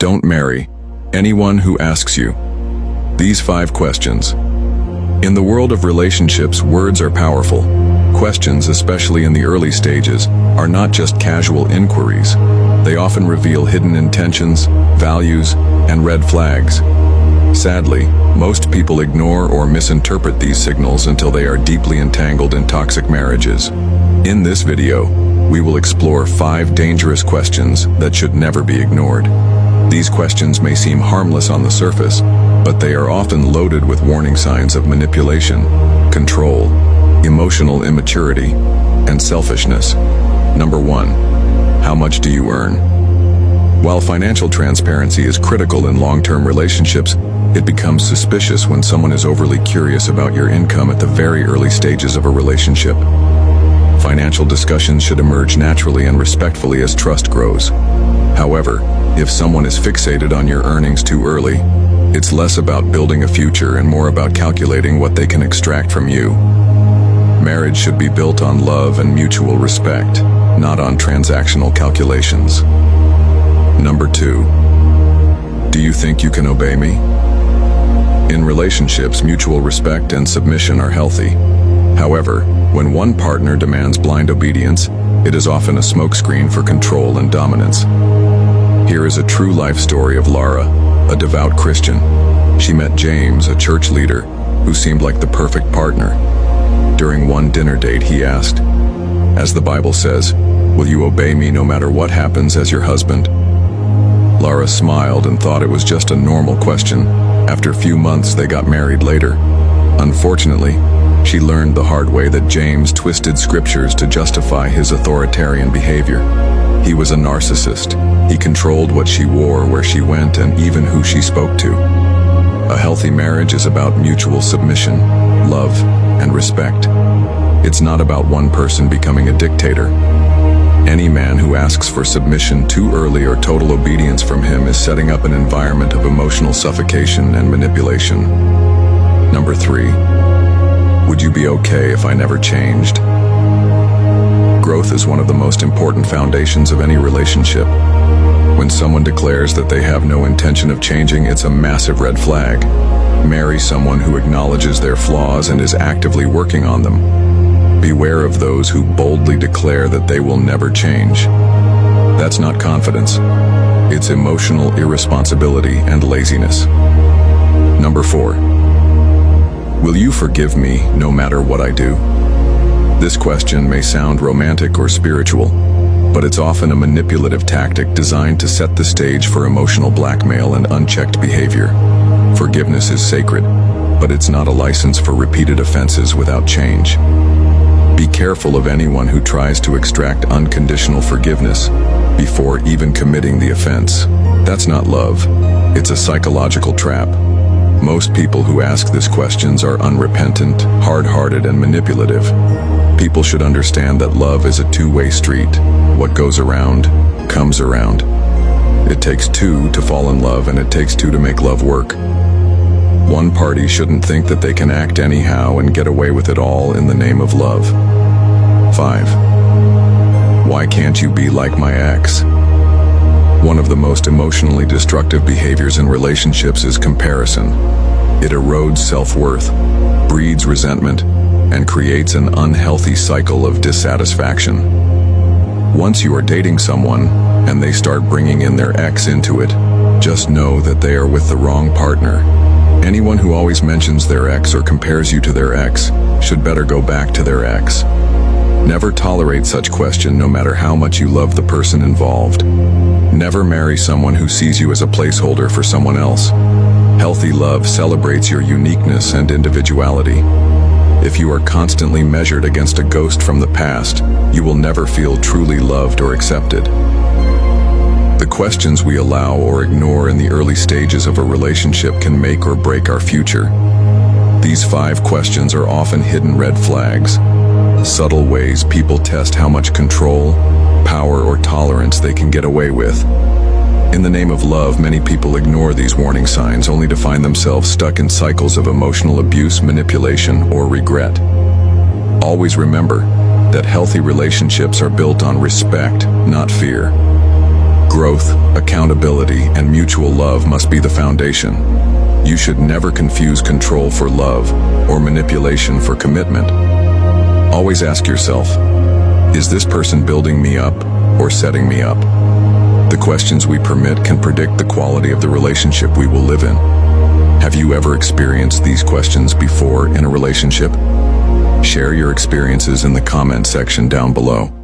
Don't marry anyone who asks you these 5 questions. In the world of relationships, words are powerful. Questions, especially in the early stages, are not just casual inquiries. They often reveal hidden intentions, values, and red flags. Sadly, most people ignore or misinterpret these signals until they are deeply entangled in toxic marriages. In this video, we will explore 5 dangerous questions that should never be ignored. These questions may seem harmless on the surface, but they are often loaded with warning signs of manipulation, control, emotional immaturity, and selfishness. Number 1. How much do you earn? While financial transparency is critical in long-term relationships, it becomes suspicious when someone is overly curious about your income at the very early stages of a relationship. Financial discussions should emerge naturally and respectfully as trust grows. However, if someone is fixated on your earnings too early, it's less about building a future and more about calculating what they can extract from you. Marriage should be built on love and mutual respect, not on transactional calculations. Number 2. Do you think you can obey me? In relationships, mutual respect and submission are healthy. However, when one partner demands blind obedience, it is often a smokescreen for control and dominance. Here is a true life story of Laura, a devout Christian. She met James, a church leader, who seemed like the perfect partner. During one dinner date, he asked, "As the Bible says, will you obey me no matter what happens as your husband?" Laura smiled and thought it was just a normal question. After a few months, they got married later. Unfortunately, she learned the hard way that James twisted scriptures to justify his authoritarian behavior. He was a narcissist. He controlled what she wore, where she went, and even who she spoke to. A healthy marriage is about mutual submission, love, and respect. It's not about one person becoming a dictator. Any man who asks for submission too early or total obedience from him is setting up an environment of emotional suffocation and manipulation. Number 3. Would you be okay if I never changed? Growth is one of the most important foundations of any relationship. When someone declares that they have no intention of changing, it's a massive red flag. Marry someone who acknowledges their flaws and is actively working on them. Beware of those who boldly declare that they will never change. That's not confidence. It's emotional irresponsibility and laziness. Number 4. Will you forgive me no matter what I do? This question may sound romantic or spiritual, but it's often a manipulative tactic designed to set the stage for emotional blackmail and unchecked behavior. Forgiveness is sacred, but it's not a license for repeated offenses without change. Be careful of anyone who tries to extract unconditional forgiveness before even committing the offense. That's not love. It's a psychological trap. Most people who ask these questions are unrepentant, hard-hearted, and manipulative. People should understand that love is a two-way street. What goes around, comes around. It takes 2 to fall in love, and it takes 2 to make love work. One party shouldn't think that they can act anyhow and get away with it all in the name of love. 5. Why can't you be like my ex? One of the most emotionally destructive behaviors in relationships is comparison. It erodes self-worth, breeds resentment, and creates an unhealthy cycle of dissatisfaction. Once you are dating someone and they start bringing in their ex into it, just know that they are with the wrong partner. Anyone who always mentions their ex or compares you to their ex should better go back to their ex. Never tolerate such question no matter how much you love the person involved. Never marry someone who sees you as a placeholder for someone else. Healthy love celebrates your uniqueness and individuality. If you are constantly measured against a ghost from the past, you will never feel truly loved or accepted. The questions we allow or ignore in the early stages of a relationship can make or break our future. These 5 questions are often hidden red flags, subtle ways people test how much control, power, or tolerance they can get away with. In the name of love, many people ignore these warning signs only to find themselves stuck in cycles of emotional abuse, manipulation, or regret. Always remember that healthy relationships are built on respect, not fear. Growth, accountability, and mutual love must be the foundation. You should never confuse control for love or manipulation for commitment. Always ask yourself, is this person building me up or setting me up? The questions we permit can predict the quality of the relationship we will live in. Have you ever experienced these questions before in a relationship? Share your experiences in the comment section down below.